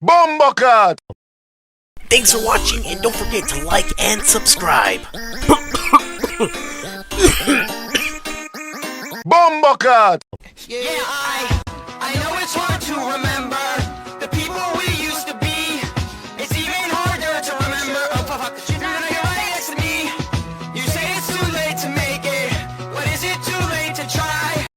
Bombocat! Thanks for watching, and don't forget to like and subscribe. Bombocat! Yeah, I know it's hard to remember.